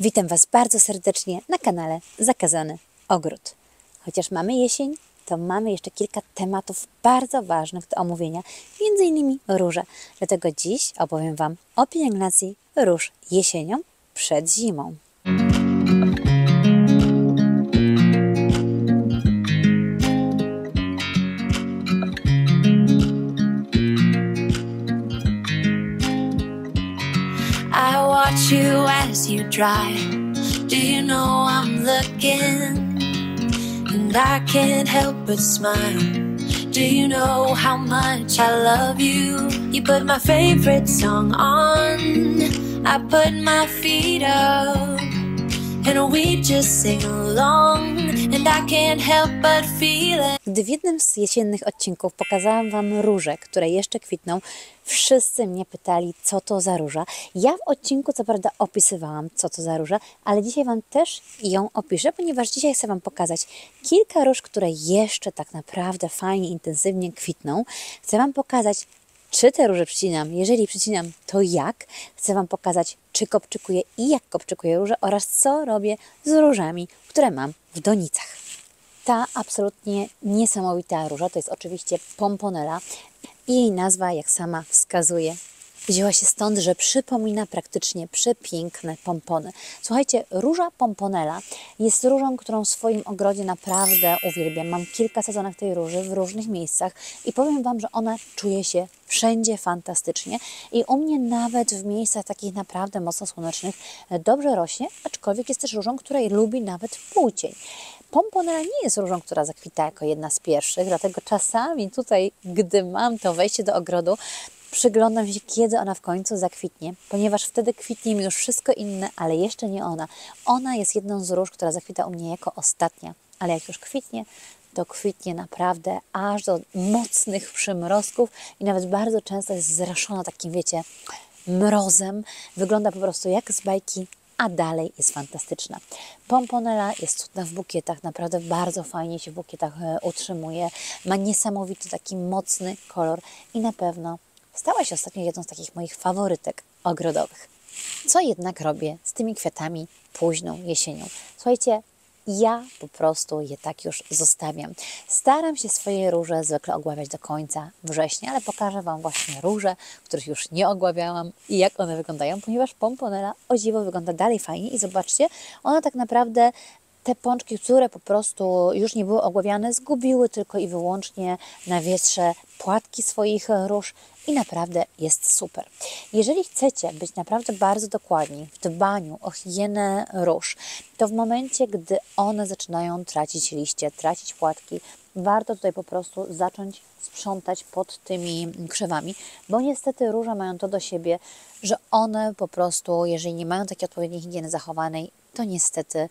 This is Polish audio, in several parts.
Witam Was bardzo serdecznie na kanale Zakazany Ogród. Chociaż mamy jesień, to mamy jeszcze kilka tematów bardzo ważnych do omówienia, m.in. róże. Dlatego dziś opowiem Wam o pielęgnacji róż jesienią przed zimą. I watch you as you drive. Do you know I'm looking? And I can't help but smile. Do you know how much I love you? You put my favorite song on. I put my feet up. And we just sing along. And I can't help but feel it. Gdy w jednym z jesiennych odcinków pokazałam Wam róże, które jeszcze kwitną, wszyscy mnie pytali, co to za róża. Ja w odcinku co prawda opisywałam, co to za róża, ale dzisiaj Wam też ją opiszę, ponieważ dzisiaj chcę Wam pokazać kilka róż, które jeszcze tak naprawdę fajnie, intensywnie kwitną. Chcę Wam pokazać, czy te róże przycinam, jeżeli przycinam, to jak. Chcę Wam pokazać, czy kopczykuję i jak kopczykuję róże oraz co robię z różami, które mam w donicach. Ta absolutnie niesamowita róża to jest oczywiście pomponella. Jej nazwa, jak sama wskazuje, wzięła się stąd, że przypomina praktycznie przepiękne pompony. Słuchajcie, róża pomponella jest różą, którą w swoim ogrodzie naprawdę uwielbiam. Mam kilka sezonek tej róży w różnych miejscach i powiem Wam, że ona czuje się wszędzie fantastycznie i u mnie nawet w miejscach takich naprawdę mocno słonecznych dobrze rośnie, aczkolwiek jest też różą, której lubi nawet półcień. Pomponella nie jest różą, która zakwita jako jedna z pierwszych, dlatego czasami tutaj, gdy mam to wejście do ogrodu, przyglądam się, kiedy ona w końcu zakwitnie, ponieważ wtedy kwitnie mi już wszystko inne, ale jeszcze nie ona. Ona jest jedną z róż, która zakwita u mnie jako ostatnia, ale jak już kwitnie, to kwitnie naprawdę aż do mocnych przymrozków i nawet bardzo często jest zraszona takim, wiecie, mrozem. Wygląda po prostu jak z bajki, a dalej jest fantastyczna. Pomponella jest cudna w bukietach, naprawdę bardzo fajnie się w bukietach utrzymuje. Ma niesamowity taki mocny kolor i na pewno stała się ostatnio jedną z takich moich faworytek ogrodowych. Co jednak robię z tymi kwiatami późną jesienią? Słuchajcie, ja po prostu je tak już zostawiam. Staram się swoje róże zwykle ogławiać do końca września, ale pokażę Wam właśnie róże, których już nie ogławiałam i jak one wyglądają, ponieważ pomponella o dziwo wygląda dalej fajnie i zobaczcie, ona tak naprawdę te pączki, które po prostu już nie były ogławiane, zgubiły tylko i wyłącznie na wietrze płatki swoich róż i naprawdę jest super. Jeżeli chcecie być naprawdę bardzo dokładni w dbaniu o higienę róż, to w momencie, gdy one zaczynają tracić liście, tracić płatki, warto tutaj po prostu zacząć sprzątać pod tymi krzewami, bo niestety róże mają to do siebie, że one po prostu, jeżeli nie mają takiej odpowiedniej higieny zachowanej, to niestety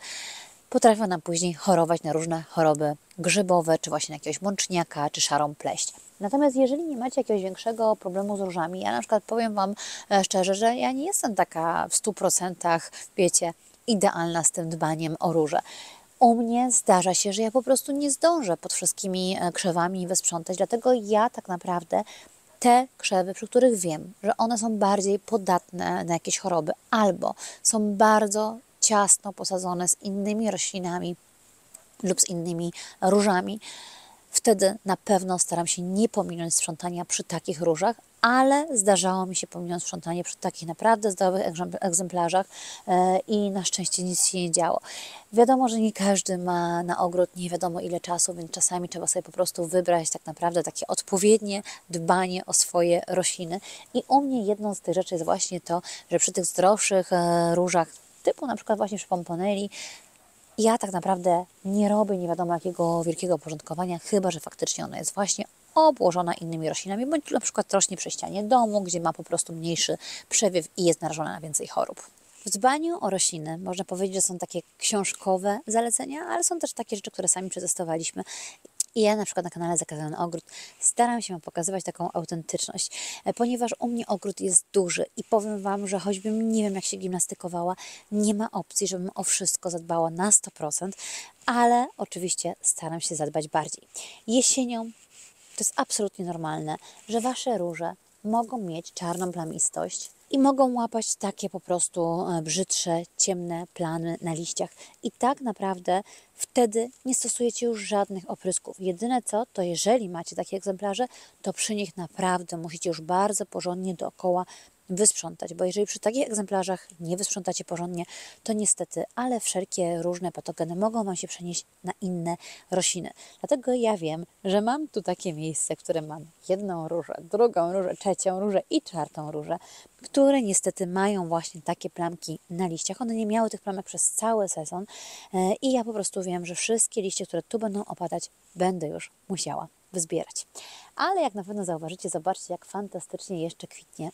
potrafią nam później chorować na różne choroby grzybowe, czy właśnie na jakiegoś mączniaka, czy szarą pleść. Natomiast jeżeli nie macie jakiegoś większego problemu z różami, ja na przykład powiem Wam szczerze, że ja nie jestem taka w 100%, wiecie, idealna z tym dbaniem o róże. U mnie zdarza się, że ja po prostu nie zdążę pod wszystkimi krzewami wysprzątać, dlatego ja tak naprawdę te krzewy, przy których wiem, że one są bardziej podatne na jakieś choroby albo są bardzo ciasno posadzone z innymi roślinami lub z innymi różami, wtedy na pewno staram się nie pominąć sprzątania przy takich różach, ale zdarzało mi się pominąć sprzątanie przy takich naprawdę zdrowych egzemplarzach i na szczęście nic się nie działo. Wiadomo, że nie każdy ma na ogród nie wiadomo ile czasu, więc czasami trzeba sobie po prostu wybrać tak naprawdę takie odpowiednie dbanie o swoje rośliny. I u mnie jedną z tych rzeczy jest właśnie to, że przy tych zdrowszych różach, typu na przykład właśnie przy pomponelli, ja tak naprawdę nie robię nie wiadomo jakiego wielkiego porządkowania, chyba że faktycznie ona jest właśnie obłożona innymi roślinami, bądź na przykład rośnie przy ścianie domu, gdzie ma po prostu mniejszy przewiew i jest narażona na więcej chorób. W dbaniu o rośliny można powiedzieć, że są takie książkowe zalecenia, ale są też takie rzeczy, które sami przetestowaliśmy. I ja na przykład na kanale Zakazany Ogród staram się pokazywać taką autentyczność, ponieważ u mnie ogród jest duży i powiem Wam, że choćbym nie wiem jak się gimnastykowała, nie ma opcji, żebym o wszystko zadbała na 100%, ale oczywiście staram się zadbać bardziej. Jesienią to jest absolutnie normalne, że Wasze róże mogą mieć czarną plamistość i mogą łapać takie po prostu brzydsze, ciemne plamy na liściach. I tak naprawdę wtedy nie stosujecie już żadnych oprysków. Jedyne co, to jeżeli macie takie egzemplarze, to przy nich naprawdę musicie już bardzo porządnie dookoła wysprzątać, bo jeżeli przy takich egzemplarzach nie wysprzątacie porządnie, to niestety, ale wszelkie różne patogeny mogą Wam się przenieść na inne rośliny. Dlatego ja wiem, że mam tu takie miejsce, w którym mam jedną różę, drugą różę, trzecią różę i czwartą różę, które niestety mają właśnie takie plamki na liściach. One nie miały tych plamek przez cały sezon i ja po prostu wiem, że wszystkie liście, które tu będą opadać, będę już musiała wyzbierać. Ale jak na pewno zauważycie, zobaczcie, jak fantastycznie jeszcze kwitnie.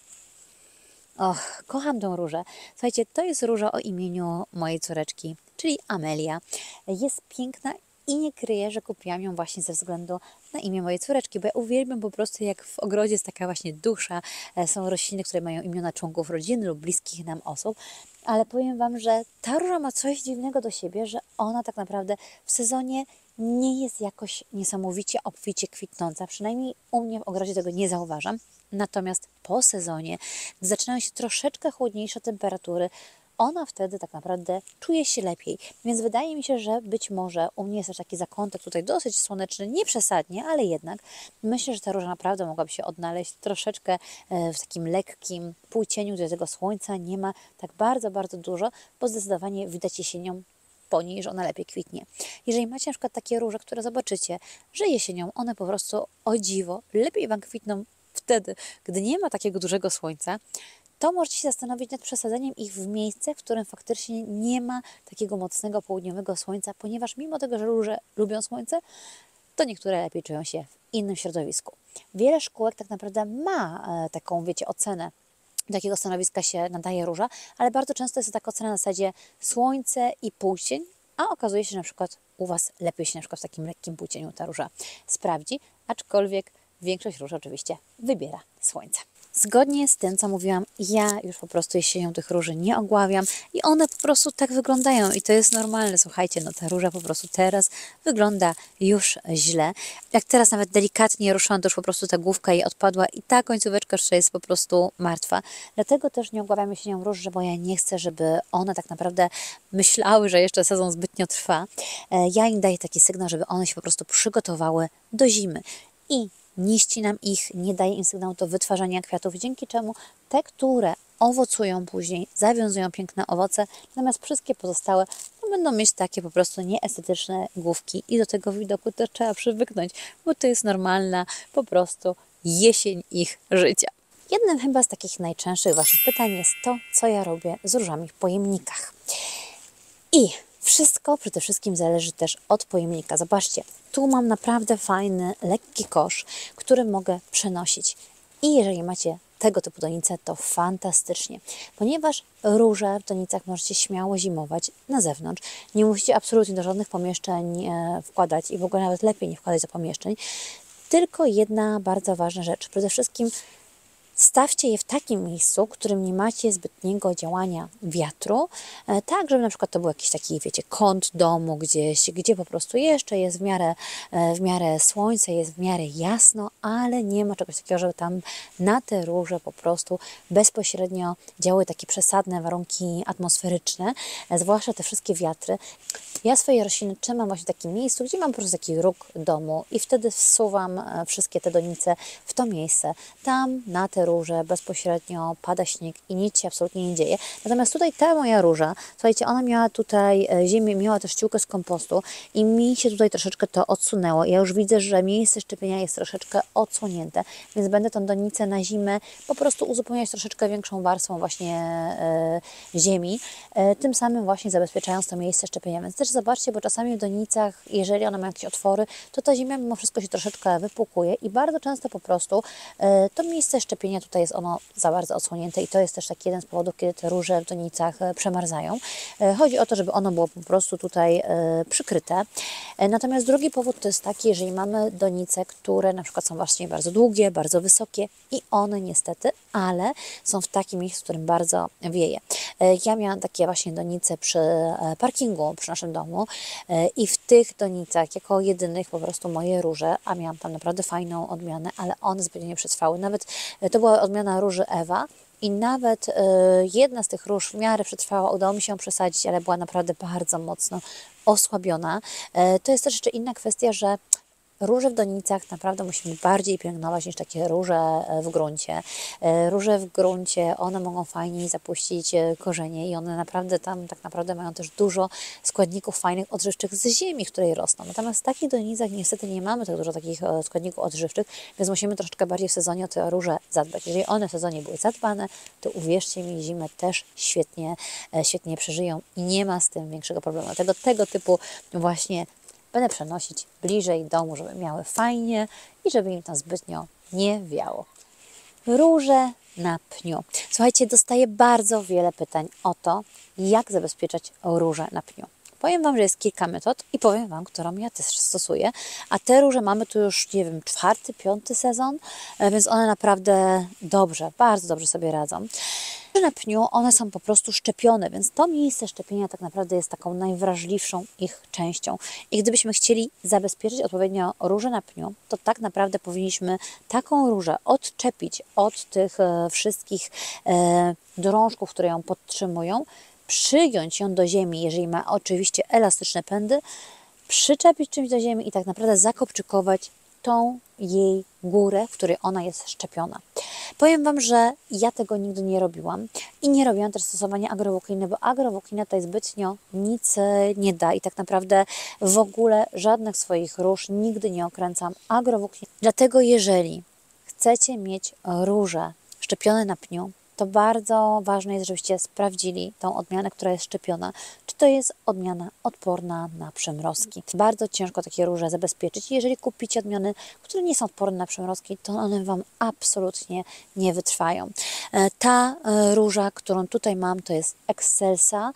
Och, kocham tą różę. Słuchajcie, to jest róża o imieniu mojej córeczki, czyli Amelia. Jest piękna i nie kryję, że kupiłam ją właśnie ze względu na imię mojej córeczki, bo ja uwielbiam po prostu, jak w ogrodzie jest taka właśnie dusza. Są rośliny, które mają imiona członków rodziny lub bliskich nam osób, ale powiem Wam, że ta róża ma coś dziwnego do siebie, że ona tak naprawdę w sezonie nie jest jakoś niesamowicie obficie kwitnąca. Przynajmniej u mnie w ogrodzie tego nie zauważam. Natomiast po sezonie, gdy zaczynają się troszeczkę chłodniejsze temperatury, ona wtedy tak naprawdę czuje się lepiej. Więc wydaje mi się, że być może u mnie jest też taki zakątek tutaj dosyć słoneczny, nie przesadnie, ale jednak myślę, że ta róża naprawdę mogłaby się odnaleźć troszeczkę w takim lekkim półcieniu, gdzie tego słońca nie ma tak bardzo, bardzo dużo, bo zdecydowanie widać jesienią po niej, że ona lepiej kwitnie. Jeżeli macie na przykład takie róże, które zobaczycie, że jesienią one po prostu o dziwo lepiej Wam kwitną wtedy, gdy nie ma takiego dużego słońca, to możecie się zastanowić nad przesadzeniem ich w miejsce, w którym faktycznie nie ma takiego mocnego południowego słońca, ponieważ mimo tego, że róże lubią słońce, to niektóre lepiej czują się w innym środowisku. Wiele szkółek tak naprawdę ma taką, wiecie, ocenę, do jakiego stanowiska się nadaje róża, ale bardzo często jest to taka ocena na zasadzie słońce i półcień, a okazuje się, że na przykład u Was lepiej się na przykład w takim lekkim półcieniu ta róża sprawdzi, aczkolwiek większość róż oczywiście wybiera słońce. Zgodnie z tym, co mówiłam, ja już po prostu jesienią tych róży nie ogławiam i one po prostu tak wyglądają i to jest normalne. Słuchajcie, no ta róża po prostu teraz wygląda już źle. Jak teraz nawet delikatnie ruszałam, to już po prostu ta główka jej odpadła i ta końcóweczka jeszcze jest po prostu martwa. Dlatego też nie ogławiam jesienią róż, bo ja nie chcę, żeby one tak naprawdę myślały, że jeszcze sezon zbytnio trwa. Ja im daję taki sygnał, żeby one się po prostu przygotowały do zimy. I nie ścinam ich, nie daję im sygnału do wytwarzania kwiatów, dzięki czemu te, które owocują później, zawiązują piękne owoce, natomiast wszystkie pozostałe no, będą mieć takie po prostu nieestetyczne główki i do tego widoku też trzeba przywyknąć, bo to jest normalna po prostu jesień ich życia. Jednym chyba z takich najczęstszych Waszych pytań jest to, co ja robię z różami w pojemnikach. I wszystko przede wszystkim zależy też od pojemnika. Zobaczcie, tu mam naprawdę fajny, lekki kosz, który mogę przenosić. I jeżeli macie tego typu donice, to fantastycznie, ponieważ róże w donicach możecie śmiało zimować na zewnątrz. Nie musicie absolutnie do żadnych pomieszczeń wkładać i w ogóle nawet lepiej nie wkładać do pomieszczeń. Tylko jedna bardzo ważna rzecz. Przede wszystkim stawcie je w takim miejscu, w którym nie macie zbytniego działania wiatru, tak żeby na przykład to był jakiś taki, wiecie, kąt domu gdzieś, gdzie po prostu jeszcze jest w miarę słońce, jest w miarę jasno, ale nie ma czegoś takiego, żeby tam na te róże po prostu bezpośrednio działały takie przesadne warunki atmosferyczne, zwłaszcza te wszystkie wiatry. Ja swoje rośliny trzymam właśnie w takim miejscu, gdzie mam po prostu taki róg domu i wtedy wsuwam wszystkie te donice w to miejsce. Tam na te róże bezpośrednio pada śnieg i nic się absolutnie nie dzieje. Natomiast tutaj ta moja róża, słuchajcie, ona miała tutaj ziemię, miała też ściółkę z kompostu i mi się tutaj troszeczkę to odsunęło. Ja już widzę, że miejsce szczepienia jest troszeczkę odsłonięte, więc będę tą donicę na zimę po prostu uzupełniać troszeczkę większą warstwą właśnie ziemi, tym samym właśnie zabezpieczając to miejsce szczepienia. Więc też zobaczcie, bo czasami w donicach, jeżeli one mają jakieś otwory, to ta ziemia mimo wszystko się troszeczkę wypłukuje i bardzo często po prostu to miejsce szczepienia tutaj jest ono za bardzo odsłonięte i to jest też taki jeden z powodów, kiedy te róże w donicach przemarzają. Chodzi o to, żeby ono było po prostu tutaj przykryte. Natomiast drugi powód to jest taki, jeżeli mamy donice, które na przykład są właśnie bardzo długie, bardzo wysokie i one niestety, ale są w takim miejscu, w którym bardzo wieje. Ja miałam takie właśnie donice przy parkingu, przy naszym domu i w tych donicach jako jedynych po prostu moje róże, a miałam tam naprawdę fajną odmianę, ale one zbytnio nie przetrwały. Nawet to była odmiana róży Ewa i nawet jedna z tych róż w miarę przetrwała, udało mi się ją przesadzić, ale była naprawdę bardzo mocno osłabiona. To jest też jeszcze inna kwestia, że róże w donicach naprawdę musimy bardziej pielęgnować niż takie róże w gruncie. Róże w gruncie, one mogą fajniej zapuścić korzenie i one naprawdę tam tak naprawdę mają też dużo składników fajnych odżywczych z ziemi, w której rosną. Natomiast w takich donicach niestety nie mamy tak dużo takich składników odżywczych, więc musimy troszeczkę bardziej w sezonie o te róże zadbać. Jeżeli one w sezonie były zadbane, to uwierzcie mi, zimę też świetnie przeżyją i nie ma z tym większego problemu. Dlatego tego typu właśnie będę przenosić bliżej domu, żeby miały fajnie i żeby im tam zbytnio nie wiało. Róże na pniu. Słuchajcie, dostaję bardzo wiele pytań o to, jak zabezpieczać róże na pniu. Powiem Wam, że jest kilka metod i powiem Wam, którą ja też stosuję. A te róże mamy tu już, nie wiem, 4., 5. sezon, więc one naprawdę dobrze, bardzo dobrze sobie radzą. Na pniu one są po prostu szczepione, więc to miejsce szczepienia tak naprawdę jest taką najwrażliwszą ich częścią. I gdybyśmy chcieli zabezpieczyć odpowiednio róże na pniu, to tak naprawdę powinniśmy taką różę odczepić od tych wszystkich drążków, które ją podtrzymują, przygiąć ją do ziemi, jeżeli ma oczywiście elastyczne pędy, przyczepić czymś do ziemi i tak naprawdę zakopczykować tą jej górę, w której ona jest szczepiona. Powiem Wam, że ja tego nigdy nie robiłam i nie robiłam też stosowania agrowłókniny, bo agrowłóknina tutaj zbytnio nic nie da i tak naprawdę w ogóle żadnych swoich róż nigdy nie okręcam agrowłókniny. Dlatego jeżeli chcecie mieć róże szczepione na pniu, to bardzo ważne jest, żebyście sprawdzili tą odmianę, która jest szczepiona, czy to jest odmiana odporna na przymrozki. Bardzo ciężko takie róże zabezpieczyć. Jeżeli kupicie odmiany, które nie są odporne na przymrozki, to one Wam absolutnie nie wytrwają. Ta róża, którą tutaj mam, to jest Excelsa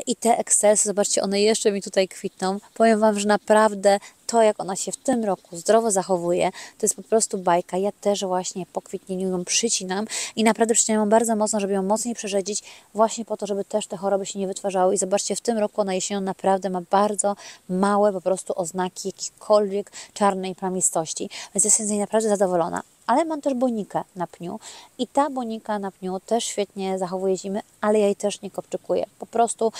i te Excelsy, zobaczcie, one jeszcze mi tutaj kwitną. Powiem Wam, że naprawdę to, jak ona się w tym roku zdrowo zachowuje, to jest po prostu bajka. Ja też właśnie po kwitnieniu ją przycinam i naprawdę przycinam ją bardzo mocno, żeby ją mocniej przerzedzić, właśnie po to, żeby też te choroby się nie wytwarzały. I zobaczcie, w tym roku ona jesienią naprawdę ma bardzo małe po prostu oznaki jakichkolwiek czarnej plamistości, więc jestem z niej naprawdę zadowolona. Ale mam też bonikę na pniu i ta bonika na pniu też świetnie zachowuje zimy, ale ja jej też nie kopczykuję. Po prostu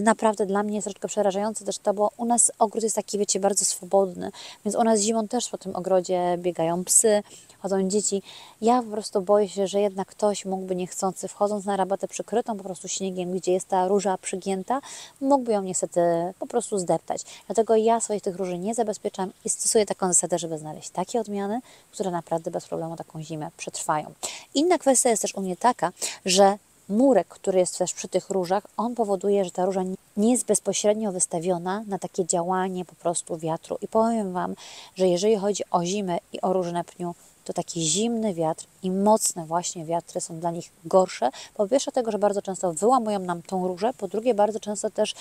naprawdę dla mnie jest troszkę przerażające też to, bo u nas ogród jest taki, wiecie, bardzo swobodny, więc u nas zimą też po tym ogrodzie biegają psy, chodzą dzieci. Ja po prostu boję się, że jednak ktoś mógłby niechcący, wchodząc na rabatę przykrytą po prostu śniegiem, gdzie jest ta róża przygięta, mógłby ją niestety po prostu zdeptać. Dlatego ja swoich tych róży nie zabezpieczam i stosuję taką zasadę, żeby znaleźć takie odmiany, które naprawdę bez problemu taką zimę przetrwają. Inna kwestia jest też u mnie taka, że murek, który jest też przy tych różach, on powoduje, że ta róża nie jest bezpośrednio wystawiona na takie działanie po prostu wiatru. I powiem Wam, że jeżeli chodzi o zimę i o róże na pniu, to taki zimny wiatr i mocne właśnie wiatry są dla nich gorsze. Po pierwsze tego, że bardzo często wyłamują nam tą różę, po drugie bardzo często też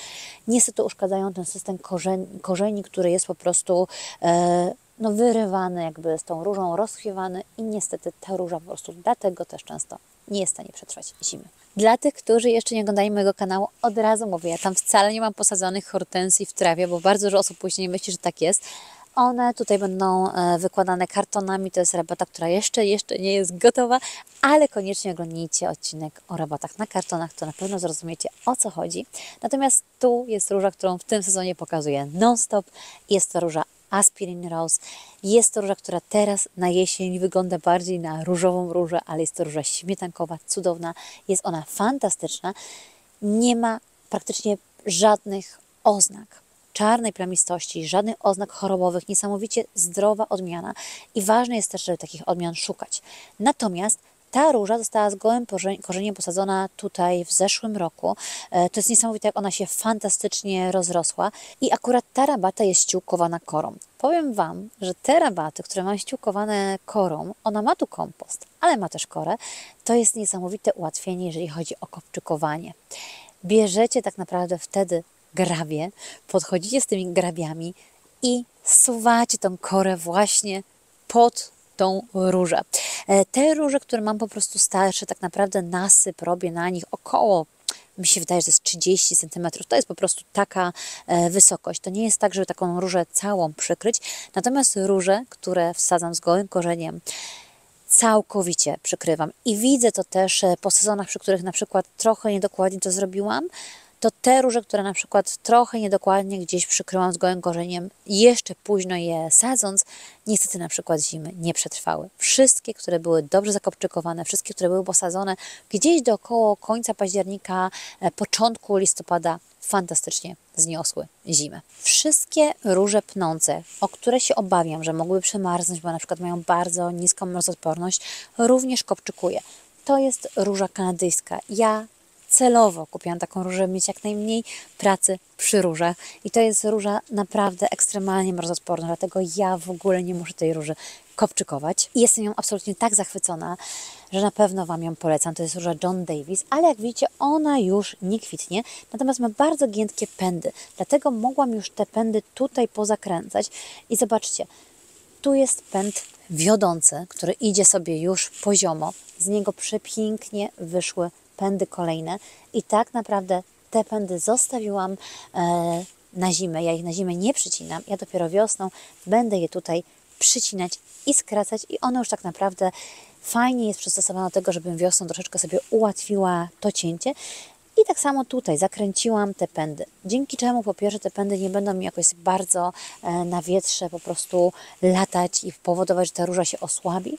niestety uszkadzają ten system korzeni, który jest po prostu wyrywany jakby z tą różą, rozchwiewany i niestety ta róża po prostu dlatego też często nie jest w stanie przetrwać zimy. Dla tych, którzy jeszcze nie oglądają mojego kanału, od razu mówię, ja tam wcale nie mam posadzonych hortensji w trawie, bo bardzo dużo osób później myśli, że tak jest. One tutaj będą wykładane kartonami, to jest rabata, która jeszcze nie jest gotowa, ale koniecznie oglądnijcie odcinek o rabatach na kartonach, to na pewno zrozumiecie, o co chodzi. Natomiast tu jest róża, którą w tym sezonie pokazuję non-stop. Jest to róża Aspirin Rose. Jest to róża, która teraz na jesień wygląda bardziej na różową różę, ale jest to róża śmietankowa, cudowna. Jest ona fantastyczna. Nie ma praktycznie żadnych oznak czarnej plamistości, żadnych oznak chorobowych, niesamowicie zdrowa odmiana i ważne jest też, żeby takich odmian szukać. Natomiast ta róża została z gołym korzeniem posadzona tutaj w zeszłym roku. To jest niesamowite, jak ona się fantastycznie rozrosła i akurat ta rabata jest ściółkowana korą. Powiem Wam, że te rabaty, które mam ściółkowane korą, ona ma tu kompost, ale ma też korę. To jest niesamowite ułatwienie, jeżeli chodzi o kopczykowanie. Bierzecie tak naprawdę wtedy grabie, podchodzicie z tymi grabiami i zsuwacie tą korę właśnie pod tą różę. Te róże, które mam po prostu starsze, tak naprawdę nasyp robię na nich około, mi się wydaje, że to jest 30 cm. To jest po prostu taka wysokość. To nie jest tak, żeby taką różę całą przykryć. Natomiast róże, które wsadzam z gołym korzeniem, całkowicie przykrywam. I widzę to też po sezonach, przy których na przykład trochę niedokładnie to zrobiłam, to te róże, które na przykład trochę niedokładnie gdzieś przykryłam z gołym korzeniem, jeszcze późno je sadząc, niestety na przykład zimy nie przetrwały. Wszystkie, które były dobrze zakopczykowane, wszystkie, które były posadzone gdzieś dookoło końca października, początku listopada, fantastycznie zniosły zimę. Wszystkie róże pnące, o które się obawiam, że mogłyby przemarznąć, bo na przykład mają bardzo niską mrozoodporność, również kopczykuję. To jest róża kanadyjska. Ja celowo kupiłam taką różę, mieć jak najmniej pracy przy różach. I to jest róża naprawdę ekstremalnie mrozoodporna, dlatego ja w ogóle nie muszę tej róży kopczykować. I jestem ją absolutnie tak zachwycona, że na pewno Wam ją polecam. To jest róża John Davis, ale jak widzicie, ona już nie kwitnie, natomiast ma bardzo giętkie pędy. Dlatego mogłam już te pędy tutaj pozakręcać. I zobaczcie, tu jest pęd wiodący, który idzie sobie już poziomo. Z niego przepięknie wyszły pędy kolejne i tak naprawdę te pędy zostawiłam na zimę. Ja ich na zimę nie przycinam. Ja dopiero wiosną będę je tutaj przycinać i skracać i one już tak naprawdę fajnie jest przystosowane do tego, żebym wiosną troszeczkę sobie ułatwiła to cięcie. I tak samo tutaj zakręciłam te pędy, dzięki czemu po pierwsze te pędy nie będą mi jakoś bardzo na wietrze po prostu latać i powodować, że ta róża się osłabi,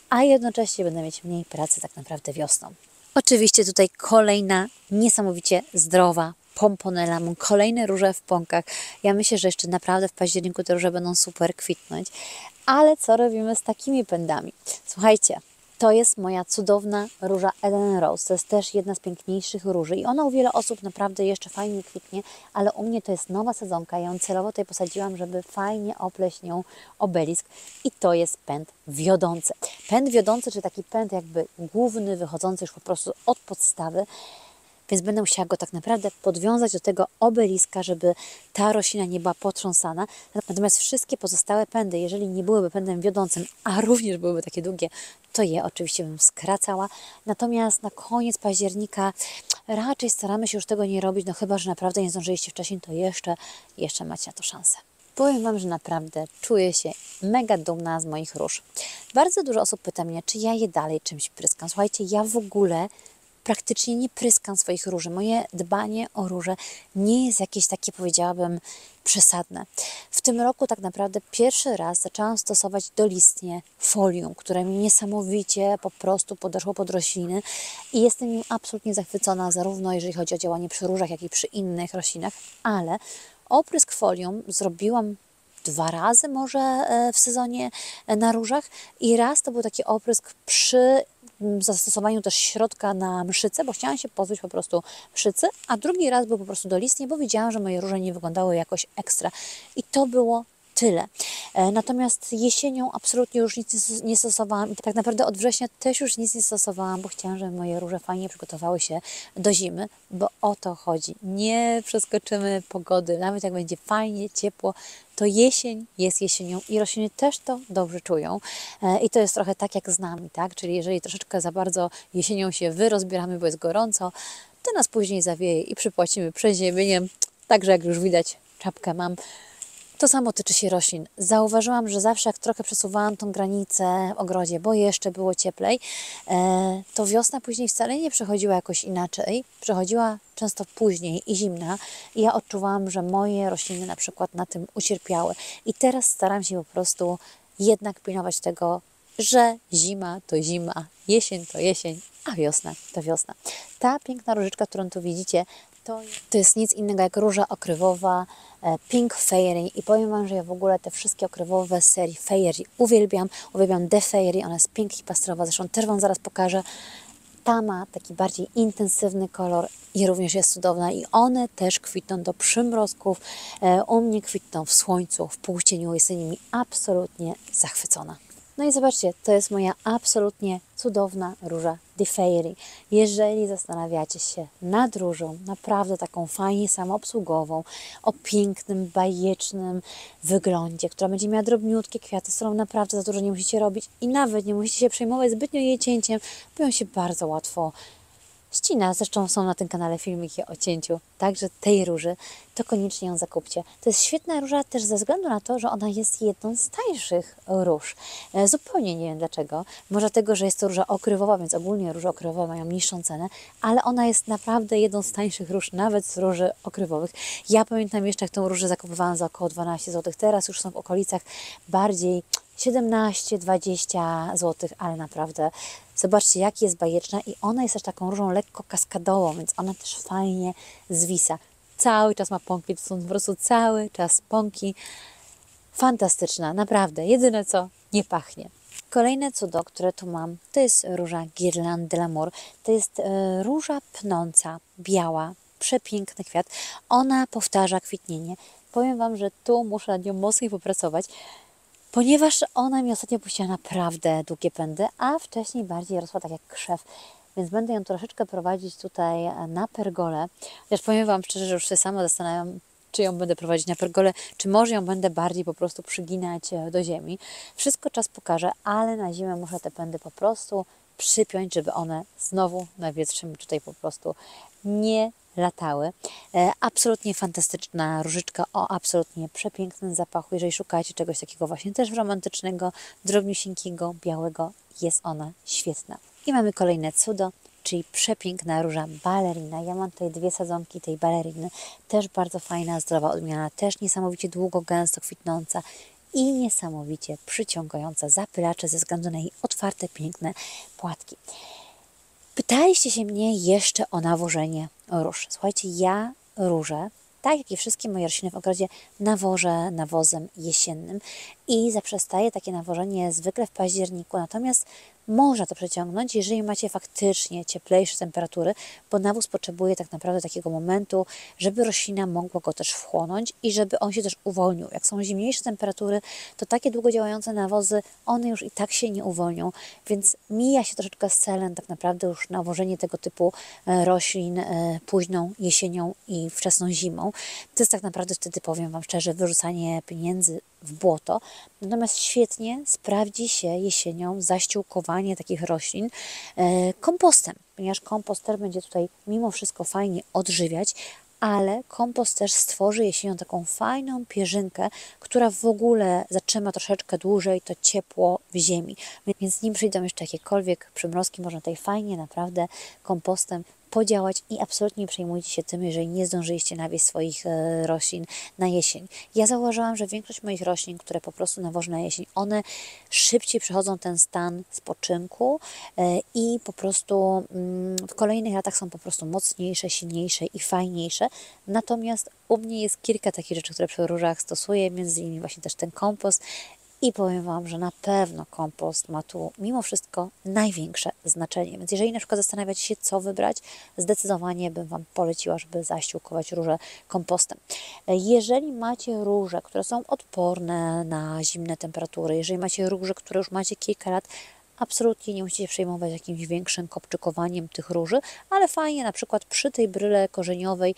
a jednocześnie będę mieć mniej pracy tak naprawdę wiosną. Oczywiście tutaj kolejna niesamowicie zdrowa pomponella, mam kolejne róże w pąkach. Ja myślę, że jeszcze naprawdę w październiku te róże będą super kwitnąć. Ale co robimy z takimi pędami? Słuchajcie, to jest moja cudowna róża Eden Rose. To jest też jedna z piękniejszych róży i ona u wielu osób naprawdę jeszcze fajnie kwitnie, ale u mnie to jest nowa sezonka. Ja ją celowo tutaj posadziłam, żeby fajnie opleść nią obelisk i to jest pęd wiodący. Pęd wiodący, czyli taki pęd jakby główny, wychodzący już po prostu od podstawy, więc będę musiała go tak naprawdę podwiązać do tego obeliska, żeby ta roślina nie była potrząsana. Natomiast wszystkie pozostałe pędy, jeżeli nie byłyby pędem wiodącym, a również byłyby takie długie, to je oczywiście bym skracała. Natomiast na koniec października raczej staramy się już tego nie robić, no chyba że naprawdę nie zdążyliście wcześniej, to jeszcze macie na to szansę. Powiem Wam, że naprawdę czuję się mega dumna z moich róż. Bardzo dużo osób pyta mnie, czy ja je dalej czymś pryskam. Słuchajcie, ja w ogóle praktycznie nie pryskam swoich róży. Moje dbanie o róże nie jest jakieś takie, powiedziałabym, przesadne. W tym roku tak naprawdę pierwszy raz zaczęłam stosować dolistnie folium, które mi niesamowicie po prostu podeszło pod rośliny i jestem nim absolutnie zachwycona, zarówno jeżeli chodzi o działanie przy różach, jak i przy innych roślinach, ale oprysk folium zrobiłam 2 razy może w sezonie na różach i raz to był taki oprysk przy zastosowaniu też środka na mszycę, bo chciałam się pozbyć po prostu mszycy, a drugi raz był po prostu dolistnie, bo widziałam, że moje róże nie wyglądały jakoś ekstra. I to było tyle. Natomiast jesienią absolutnie już nic nie stosowałam i tak naprawdę od września też już nic nie stosowałam, bo chciałam, żeby moje róże fajnie przygotowały się do zimy, bo o to chodzi. Nie przeskoczymy pogody, nawet jak będzie fajnie, ciepło, to jesień jest jesienią i rośliny też to dobrze czują. I to jest trochę tak jak z nami, tak? Czyli jeżeli troszeczkę za bardzo jesienią się rozbieramy, bo jest gorąco, to nas później zawieje i przypłacimy przeziębieniem. Także jak już widać, czapkę mam. To samo tyczy się roślin. Zauważyłam, że zawsze jak trochę przesuwałam tą granicę w ogrodzie, bo jeszcze było cieplej, to wiosna później wcale nie przechodziła jakoś inaczej. Przechodziła często później i zimna i ja odczuwałam, że moje rośliny na przykład na tym ucierpiały. I teraz staram się po prostu jednak pilnować tego, że zima to zima, jesień to jesień, a wiosna to wiosna. Ta piękna różyczka, którą tu widzicie, to jest nic innego jak róża okrywowa Pink Fairy i powiem Wam, że ja w ogóle te wszystkie okrywowe z serii Fairy uwielbiam. Uwielbiam The Fairy, ona jest pięknie pastrowa, zresztą też Wam zaraz pokażę. Ta ma taki bardziej intensywny kolor i również jest cudowna i one też kwitną do przymrozków. U mnie kwitną w słońcu, w półcieniu, jestem nimi absolutnie zachwycona. No i zobaczcie, to jest moja absolutnie cudowna róża The Fairy. Jeżeli zastanawiacie się nad różą, naprawdę taką fajnie samoobsługową, o pięknym, bajecznym wyglądzie, która będzie miała drobniutkie kwiaty, z którą naprawdę za dużo nie musicie robić i nawet nie musicie się przejmować zbytnio jej cięciem, bo ją się bardzo łatwo ścina. Zresztą są na tym kanale filmiki o cięciu także tej róży, to koniecznie ją zakupcie. To jest świetna róża też ze względu na to, że ona jest jedną z tańszych róż. Zupełnie nie wiem dlaczego. Może dlatego, że jest to róża okrywowa, więc ogólnie róże okrywowe mają niższą cenę, ale ona jest naprawdę jedną z tańszych róż, nawet z róży okrywowych. Ja pamiętam jeszcze, jak tą różę zakupowałam za około 12 zł. Teraz już są w okolicach bardziej 17-20 zł, ale naprawdę zobaczcie, jak jest bajeczna i ona jest też taką różą lekko kaskadową, więc ona też fajnie zwisa. Cały czas ma pąki, to są po prostu cały czas pąki. Fantastyczna, naprawdę. Jedyne co, nie pachnie. Kolejne cudo, które tu mam, to jest róża Guirlande de l'Amour. To jest róża pnąca, biała, przepiękny kwiat. Ona powtarza kwitnienie. Powiem Wam, że tu muszę nad nią mocniej popracować, ponieważ ona mi ostatnio puściła naprawdę długie pędy, a wcześniej bardziej rosła tak jak krzew. Więc będę ją troszeczkę prowadzić tutaj na pergolę. Chociaż powiem Wam szczerze, że już się sama zastanawiam, czy ją będę prowadzić na pergolę, czy może ją będę bardziej po prostu przyginać do ziemi. Wszystko czas pokaże, ale na zimę muszę te pędy po prostu przypiąć, żeby one znowu na wietrze mi tutaj po prostu nie latały. Absolutnie fantastyczna różyczka o absolutnie przepięknym zapachu. Jeżeli szukacie czegoś takiego właśnie też romantycznego, drobniusieńkiego, białego, jest ona świetna. I mamy kolejne cudo, czyli przepiękna róża balerina. Ja mam tutaj 2 sadzonki tej baleriny. Też bardzo fajna, zdrowa odmiana. Też niesamowicie długo, gęsto kwitnąca i niesamowicie przyciągająca zapylacze ze względu na jej otwarte, piękne płatki. Pytaliście się mnie jeszcze o nawożenie róż. Słuchajcie, ja róże, tak jak i wszystkie moje rośliny w ogrodzie, nawożę nawozem jesiennym i zaprzestaję takie nawożenie zwykle w październiku. Natomiast można to przeciągnąć, jeżeli macie faktycznie cieplejsze temperatury, bo nawóz potrzebuje tak naprawdę takiego momentu, żeby roślina mogła go też wchłonąć i żeby on się też uwolnił. Jak są zimniejsze temperatury, to takie długo działające nawozy, one już i tak się nie uwolnią, więc mija się troszeczkę z celem tak naprawdę już nawożenie tego typu roślin późną jesienią i wczesną zimą. To jest tak naprawdę wtedy, powiem Wam szczerze, wyrzucanie pieniędzy w błoto. Natomiast świetnie sprawdzi się jesienią zaściółkowanie takich roślin kompostem, ponieważ kompost też będzie tutaj mimo wszystko fajnie odżywiać, ale kompost też stworzy jesienią taką fajną pierzynkę, która w ogóle zatrzyma troszeczkę dłużej to ciepło w ziemi. Więc nim przyjdą jeszcze jakiekolwiek przymrozki, można tutaj fajnie naprawdę kompostem podziałać i absolutnie nie przejmujcie się tym, jeżeli nie zdążyliście nawieść swoich roślin na jesień. Ja zauważyłam, że większość moich roślin, które po prostu nawożę na jesień, one szybciej przechodzą ten stan spoczynku i po prostu w kolejnych latach są po prostu mocniejsze, silniejsze i fajniejsze. Natomiast u mnie jest kilka takich rzeczy, które przy różach stosuję, między innymi właśnie też ten kompost. I powiem Wam, że na pewno kompost ma tu mimo wszystko największe znaczenie. Więc jeżeli na przykład zastanawiacie się, co wybrać, zdecydowanie bym Wam poleciła, żeby zaściółkować róże kompostem. Jeżeli macie róże, które są odporne na zimne temperatury, jeżeli macie róże, które już macie kilka lat, absolutnie nie musicie przejmować jakimś większym kopczykowaniem tych róży, ale fajnie na przykład przy tej bryle korzeniowej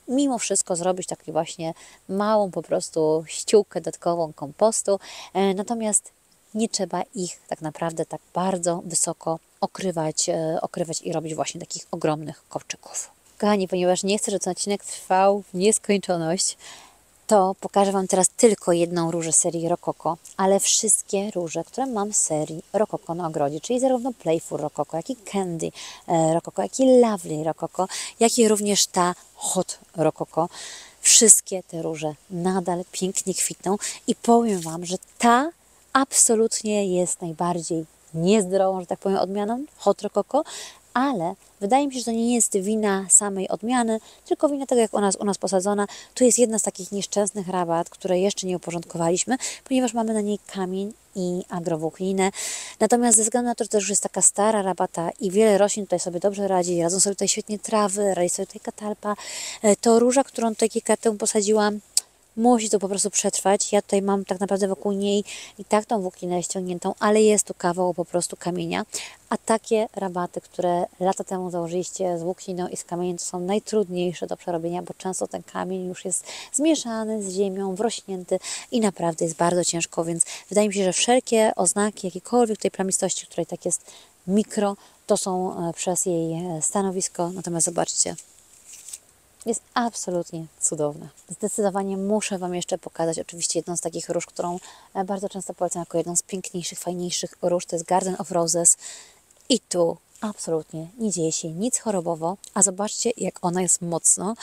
mimo wszystko zrobić taką właśnie małą po prostu ściółkę dodatkową kompostu, natomiast nie trzeba ich tak naprawdę tak bardzo wysoko okrywać i robić właśnie takich ogromnych kopczyków. Kochani, ponieważ nie chcę, żeby ten odcinek trwał w nieskończoność, to pokażę Wam teraz tylko jedną różę serii Rococo, ale wszystkie róże, które mam z serii Rococo na ogrodzie, czyli zarówno Playful Rococo, jak i Candy Rococo, jak i Lovely Rococo, jak i również ta Hot Rococo. Wszystkie te róże nadal pięknie kwitną i powiem Wam, że ta absolutnie jest najbardziej niezdrową, że tak powiem, odmianą Hot Rococo, ale wydaje mi się, że to nie jest wina samej odmiany, tylko wina tego, jak ona jest u nas posadzona. Tu jest jedna z takich nieszczęsnych rabat, które jeszcze nie uporządkowaliśmy, ponieważ mamy na niej kamień i agrowłókninę. Natomiast ze względu na to, że to już jest taka stara rabata i wiele roślin tutaj sobie dobrze radzi, radzą sobie tutaj świetnie trawy, radzi sobie tutaj katalpa, to róża, którą tutaj kilka lat temu posadziłam, musi to po prostu przetrwać. Ja tutaj mam tak naprawdę wokół niej i tak tą włókninę ściągniętą, ale jest tu kawał po prostu kamienia. A takie rabaty, które lata temu założyliście z włókniną i z kamieniem, to są najtrudniejsze do przerobienia, bo często ten kamień już jest zmieszany z ziemią, wrośnięty i naprawdę jest bardzo ciężko, więc wydaje mi się, że wszelkie oznaki, jakiekolwiek tej plamistości, której tak jest mikro, to są przez jej stanowisko. Natomiast zobaczcie, jest absolutnie cudowna. Zdecydowanie muszę Wam jeszcze pokazać oczywiście jedną z takich róż, którą bardzo często polecam jako jedną z piękniejszych, fajniejszych róż. To jest Garden of Roses. I tu absolutnie nie dzieje się nic chorobowo, a zobaczcie, jak ona jest mocno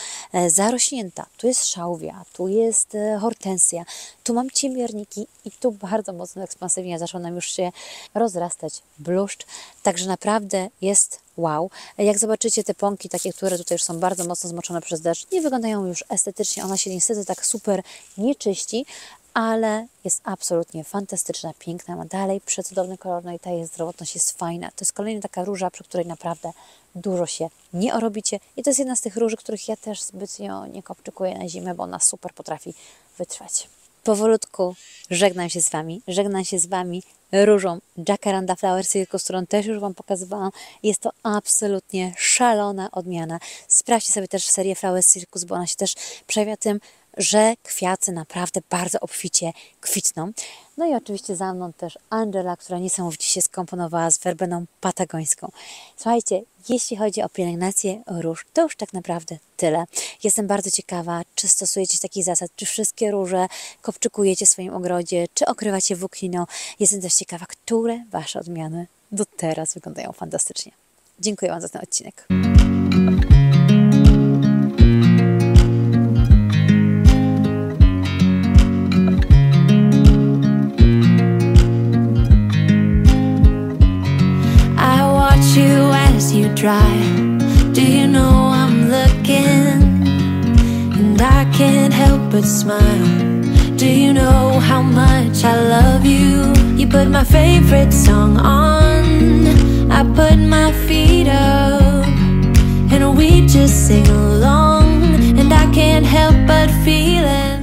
zarośnięta. Tu jest szałwia, tu jest hortensja, tu mam ciemierniki i tu bardzo mocno ekspansywnie zaczął nam już się rozrastać bluszcz. Także naprawdę jest wow. Jak zobaczycie te pąki, takie, które tutaj już są bardzo mocno zmoczone przez deszcz, nie wyglądają już estetycznie. Ona się niestety tak super nie czyści, ale jest absolutnie fantastyczna, piękna, ma dalej przecudowny kolor, no i ta jej zdrowotność jest fajna. To jest kolejna taka róża, przy której naprawdę dużo się nie orobicie i to jest jedna z tych róży, których ja też zbytnio nie kopczykuję na zimę, bo ona super potrafi wytrwać. Powolutku żegnam się z Wami. Żegnam się z Wami różą Jacaranda Flower Circus, którą też już Wam pokazywałam. Jest to absolutnie szalona odmiana. Sprawdźcie sobie też serię Flower Circus, bo ona się też przejawia tym, że kwiaty naprawdę bardzo obficie kwitną. No i oczywiście za mną też Angela, która niesamowicie się skomponowała z werbeną patagońską. Słuchajcie, jeśli chodzi o pielęgnację róż, to już tak naprawdę tyle. Jestem bardzo ciekawa, czy stosujecie takich zasad, czy wszystkie róże kopczykujecie w swoim ogrodzie, czy okrywacie włókniną. Jestem też ciekawa, które Wasze odmiany do teraz wyglądają fantastycznie. Dziękuję Wam za ten odcinek. You as you drive, do you know I'm looking, and I can't help but smile. Do you know how much I love you? You put my favorite song on, I put my feet up, and we just sing along, and I can't help but feeling